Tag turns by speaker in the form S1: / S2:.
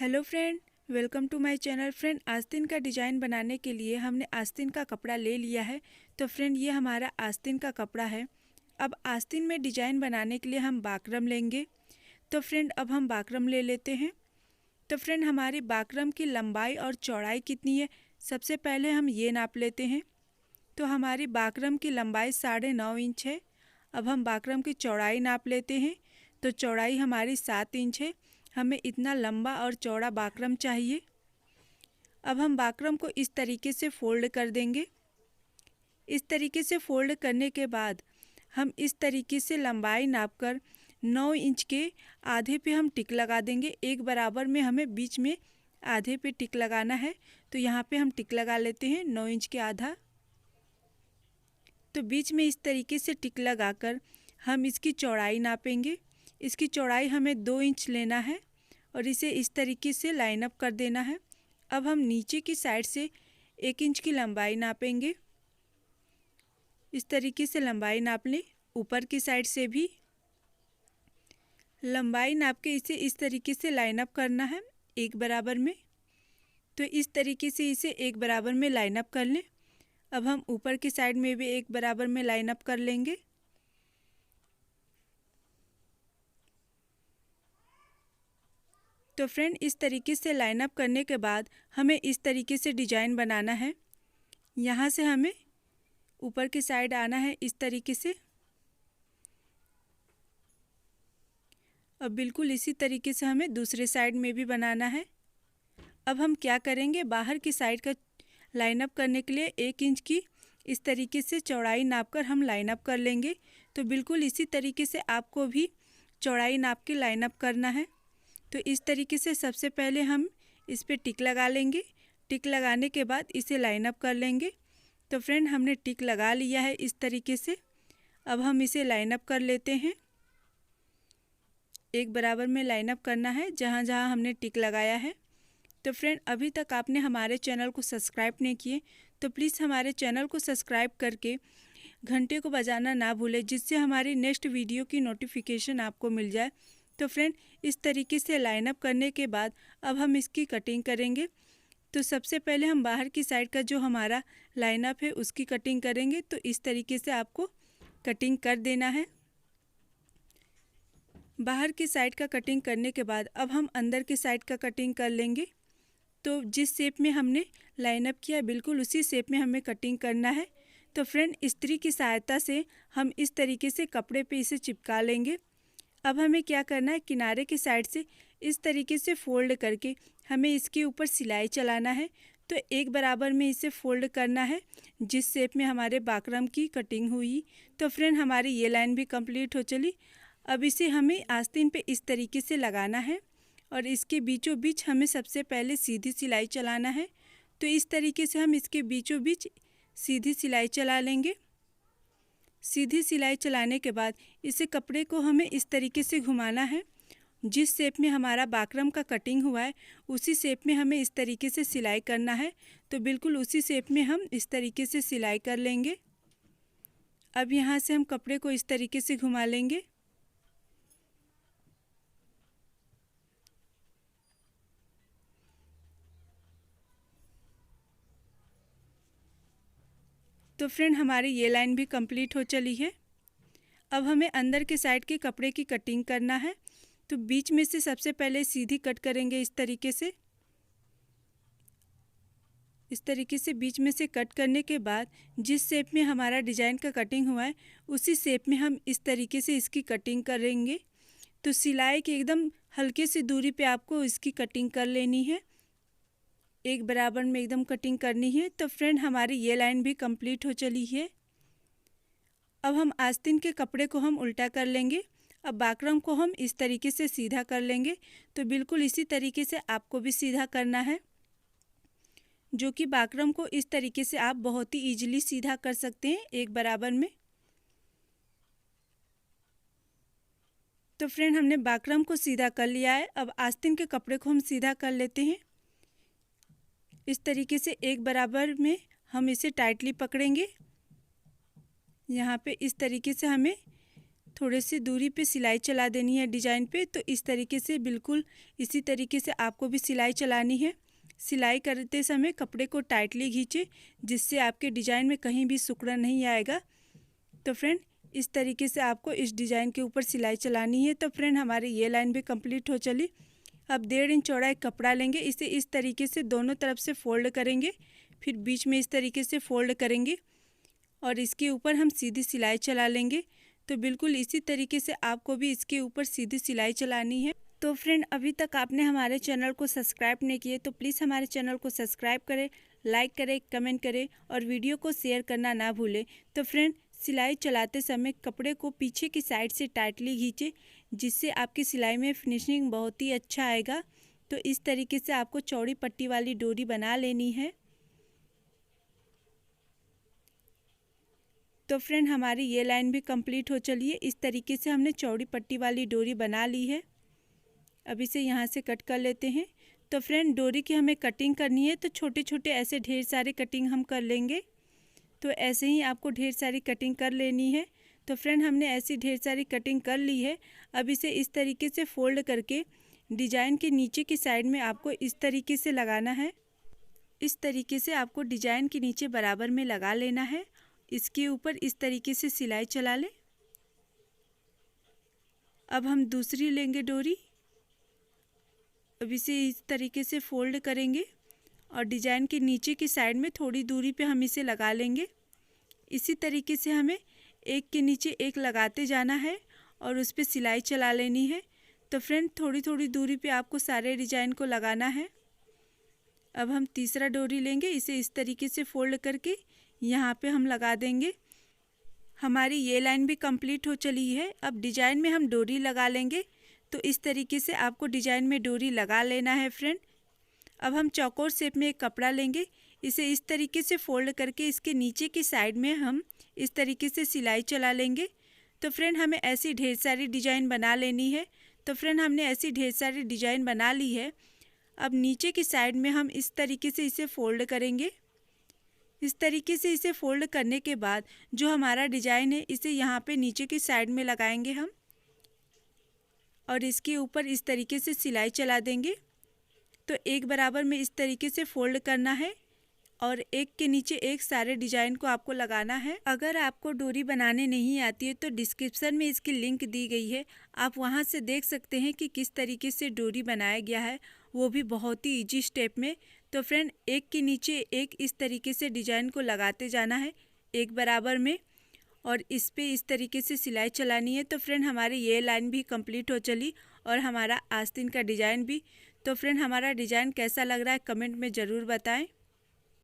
S1: Hello friend, welcome to my channel. Friend, आस्तीन का design बनाने के लिए हमने आस्तीन का कपड़ा ले लिया है। तो फ्रेंड, ये हमारा आस्तीन का कपड़ा है। अब आस्तीन में डिज़ाइन बनाने के लिए हम बाकरम लेंगे। तो फ्रेंड, अब हम बाकरम ले लेते हैं। तो फ्रेंड, हमारी बाकरम की लंबाई और चौड़ाई कितनी है, सबसे पहले हम ये नाप लेते हैं। तो हमारी बाकरम की लंबाई 9.5 इंच है। अब हम बाकरम की चौड़ाई नाप लेते हैं। तो चौड़ाई हमारी 7 इंच है। हमें इतना लंबा और चौड़ा बाकरम चाहिए। अब हम बाकरम को इस तरीके से फोल्ड कर देंगे। इस तरीके से फोल्ड करने के बाद हम इस तरीके से लंबाई नापकर 9 इंच के आधे पे हम टिक लगा देंगे। एक बराबर में हमें बीच में आधे पे टिक लगाना है। तो यहाँ पे हम टिक लगा लेते हैं 9 इंच के आधा। तो बीच में इस तरीके से टिक लगाकर हम इसकी चौड़ाई नापेंगे। इसकी चौड़ाई हमें 2 इंच लेना है और इसे इस तरीके से लाइन अप कर देना है। अब हम नीचे की साइड से 1 इंच की लंबाई नापेंगे। इस तरीके से लंबाई नाप लें। ऊपर की साइड से भी लंबाई नाप के इसे इस तरीके से लाइन अप करना है एक बराबर में। तो इस तरीके से इसे एक बराबर में लाइन अप कर लें। अब हम ऊपर की साइड में भी एक बराबर में लाइन अप कर लेंगे। तो फ्रेंड, इस तरीके से लाइन अप करने के बाद हमें इस तरीके से डिजाइन बनाना है। यहाँ से हमें ऊपर की साइड आना है इस तरीके से। अब बिल्कुल इसी तरीके से हमें दूसरे साइड में भी बनाना है। अब हम क्या करेंगे, बाहर की साइड का लाइन अप करने के लिए 1 इंच की इस तरीके से चौड़ाई नापकर हम लाइन अप कर लेंगे। तो बिल्कुल इसी तरीके से आपको भी चौड़ाई नाप के लाइन अप करना है। तो इस तरीके से सबसे पहले हम इस पे टिक लगा लेंगे। टिक लगाने के बाद इसे लाइन अप कर लेंगे। तो फ्रेंड, हमने टिक लगा लिया है इस तरीके से। अब हम इसे लाइन अप कर लेते हैं। एक बराबर में लाइन अप करना है जहाँ जहाँ हमने टिक लगाया है। तो फ्रेंड, अभी तक आपने हमारे चैनल को सब्सक्राइब नहीं किए तो प्लीज़ हमारे चैनल को सब्सक्राइब करके घंटे को बजाना ना भूलें, जिससे हमारी नेक्स्ट वीडियो की नोटिफिकेशन आपको मिल जाए। तो फ्रेंड, इस तरीके से लाइन अप करने के बाद अब हम इसकी कटिंग करेंगे। तो सबसे पहले हम बाहर की साइड का जो हमारा लाइन अप है उसकी कटिंग करेंगे। तो इस तरीके से आपको कटिंग कर देना है। बाहर की साइड का कटिंग करने के बाद अब हम अंदर की साइड का कटिंग कर लेंगे। तो जिस शेप में हमने लाइन अप किया बिल्कुल उसी शेप में हमें कटिंग करना है। तो फ्रेंड, इस्त्री की सहायता से हम इस तरीके से कपड़े पे इसे चिपका लेंगे। अब हमें क्या करना है, किनारे की साइड से इस तरीके से फोल्ड करके हमें इसके ऊपर सिलाई चलाना है। तो एक बराबर में इसे फोल्ड करना है जिस शेप में हमारे बाकरम की कटिंग हुई। तो फ्रेंड, हमारी ये लाइन भी कंप्लीट हो चली। अब इसे हमें आस्तीन पे इस तरीके से लगाना है और इसके बीचों बीच हमें सबसे पहले सीधी सिलाई चलाना है। तो इस तरीके से हम इसके बीचों बीच सीधी सिलाई चला लेंगे। सीधी सिलाई चलाने के बाद इसे कपड़े को हमें इस तरीके से घुमाना है। जिस शेप में हमारा बाकरम का कटिंग हुआ है उसी शेप में हमें इस तरीके से सिलाई करना है। तो बिल्कुल उसी शेप में हम इस तरीके से सिलाई कर लेंगे। अब यहाँ से हम कपड़े को इस तरीके से घुमा लेंगे। तो फ्रेंड, हमारी ये लाइन भी कंप्लीट हो चली है। अब हमें अंदर के साइड के कपड़े की कटिंग करना है। तो बीच में से सबसे पहले सीधी कट करेंगे इस तरीके से। इस तरीके से बीच में से कट करने के बाद जिस शेप में हमारा डिज़ाइन का कटिंग हुआ है उसी शेप में हम इस तरीके से इसकी कटिंग करेंगे। तो सिलाई की एकदम हल्के सी दूरी पे आपको इसकी कटिंग कर लेनी है। एक बराबर में एकदम कटिंग करनी है। तो फ्रेंड, हमारी ये लाइन भी कंप्लीट हो चली है। अब हम आस्तीन के कपड़े को हम उल्टा कर लेंगे। अब बाकरम को हम इस तरीके से सीधा कर लेंगे। तो बिल्कुल इसी तरीके से आपको भी सीधा करना है, जो कि बाकरम को इस तरीके से आप बहुत ही ईजिली सीधा कर सकते हैं एक बराबर में। तो फ्रेंड, हमने बाकरम को सीधा कर लिया है। अब आस्तीन के कपड़े को हम सीधा कर लेते हैं। इस तरीके से एक बराबर में हम इसे टाइटली पकड़ेंगे। यहाँ पे इस तरीके से हमें थोड़े से दूरी पे सिलाई चला देनी है डिजाइन पे। तो इस तरीके से बिल्कुल इसी तरीके से आपको भी सिलाई चलानी है। सिलाई करते समय कपड़े को टाइटली खींचे, जिससे आपके डिजाइन में कहीं भी सिकुड़न नहीं आएगा। तो फ्रेंड इस तरीके से आपको इस डिज़ाइन के ऊपर सिलाई चलानी है। तो फ्रेंड हमारी ये लाइन भी कंप्लीट हो चली। अब 1.5 इंच चौड़ा एक कपड़ा लेंगे, इसे इस तरीके से दोनों तरफ से फोल्ड करेंगे, फिर बीच में इस तरीके से फोल्ड करेंगे और इसके ऊपर हम सीधी सिलाई चला लेंगे। तो बिल्कुल इसी तरीके से आपको भी इसके ऊपर सीधी सिलाई चलानी है। तो फ्रेंड अभी तक आपने हमारे चैनल को सब्सक्राइब नहीं किए तो प्लीज़ हमारे चैनल को सब्सक्राइब करें, लाइक करें, कमेंट करें और वीडियो को शेयर करना ना भूलें। तो फ्रेंड सिलाई चलाते समय कपड़े को पीछे की साइड से टाइटली खींचे, जिससे आपकी सिलाई में फिनिशिंग बहुत ही अच्छा आएगा। तो इस तरीके से आपको चौड़ी पट्टी वाली डोरी बना लेनी है। तो फ्रेंड हमारी ये लाइन भी कंप्लीट हो चली है। इस तरीके से हमने चौड़ी पट्टी वाली डोरी बना ली है। अब इसे यहाँ से कट कर लेते हैं। तो फ्रेंड डोरी की हमें कटिंग करनी है, तो छोटे छोटे ऐसे ढेर सारे कटिंग हम कर लेंगे। तो ऐसे ही आपको ढेर सारी कटिंग कर लेनी है। तो फ्रेंड हमने ऐसी ढेर सारी कटिंग कर ली है। अब इसे इस तरीके से फोल्ड करके डिजाइन के नीचे की साइड में आपको इस तरीके से लगाना है। इस तरीके से आपको डिजाइन के नीचे बराबर में लगा लेना है। इसके ऊपर इस तरीके से सिलाई चला लें। अब हम दूसरी लेंगे डोरी। अब इसे इस तरीके से फोल्ड करेंगे और डिजाइन के नीचे की साइड में थोड़ी दूरी पे हम इसे लगा लेंगे। इसी तरीके से हमें एक के नीचे एक लगाते जाना है और उस पर सिलाई चला लेनी है। तो फ्रेंड थोड़ी थोड़ी दूरी पे आपको सारे डिजाइन को लगाना है। अब हम तीसरा डोरी लेंगे, इसे इस तरीके से फोल्ड करके यहाँ पे हम लगा देंगे। हमारी ये लाइन भी कंप्लीट हो चली है। अब डिजाइन में हम डोरी लगा लेंगे। तो इस तरीके से आपको डिजाइन में डोरी लगा लेना है फ्रेंड। अब हम चौकोर शेप में एक कपड़ा लेंगे, इसे इस तरीके से फोल्ड करके इसके नीचे की साइड में हम इस तरीके से सिलाई चला लेंगे। तो फ्रेंड हमें ऐसी ढेर सारी डिजाइन बना लेनी है। तो फ्रेंड हमने ऐसी ढेर सारी डिजाइन बना ली है। अब नीचे की साइड में हम इस तरीके से इसे फोल्ड करेंगे। इस तरीके से इसे फोल्ड करने के बाद जो हमारा डिजाइन है इसे यहाँ पे नीचे की साइड में लगाएंगे हम और इसके ऊपर इस तरीके से सिलाई चला देंगे। तो एक बराबर में इस तरीके से फोल्ड करना है और एक के नीचे एक सारे डिजाइन को आपको लगाना है। अगर आपको डोरी बनाने नहीं आती है तो डिस्क्रिप्शन में इसकी लिंक दी गई है, आप वहां से देख सकते हैं कि किस तरीके से डोरी बनाया गया है, वो भी बहुत ही इजी स्टेप में। तो फ्रेंड एक के नीचे एक इस तरीके से डिजाइन को लगाते जाना है एक बराबर में और इस पे इस तरीके से सिलाई चलानी है। तो फ्रेंड हमारी ये लाइन भी कंप्लीट हो चली और हमारा आस्तीन का डिज़ाइन भी। तो फ्रेंड हमारा डिज़ाइन कैसा लग रहा है कमेंट में ज़रूर बताएं।